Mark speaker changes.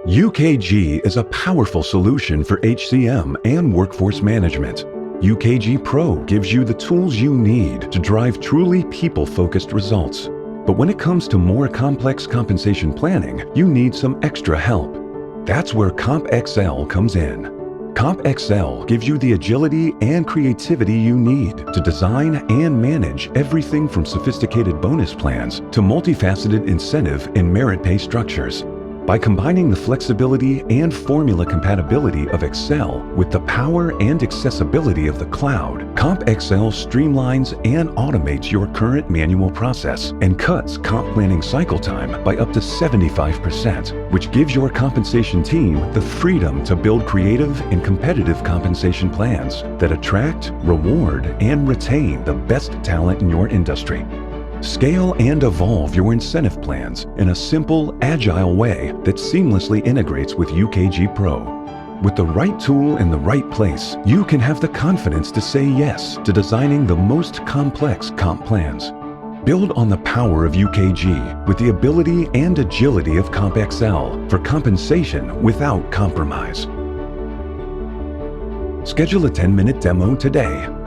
Speaker 1: UKG is a powerful solution for HCM and workforce management. UKG Pro gives you the tools you need to drive truly people-focused results. But when it comes to more complex compensation planning, you need some extra help. That's where CompXL comes in. CompXL gives you the agility and creativity you need to design and manage everything from sophisticated bonus plans to multifaceted incentive and merit pay structures. By combining the flexibility and formula compatibility of Excel with the power and accessibility of the cloud, CompXL streamlines and automates your current manual process and cuts comp planning cycle time by up to 75%, which gives your compensation team the freedom to build creative and competitive compensation plans that attract, reward, and retain the best talent in your industry. Scale and evolve your incentive plans in a simple, agile way that seamlessly integrates with UKG Pro. With the right tool in the right place, you can have the confidence to say yes to designing the most complex comp plans. Build on the power of UKG with the ability and agility of CompXL for compensation without compromise. Schedule a 10-minute demo today.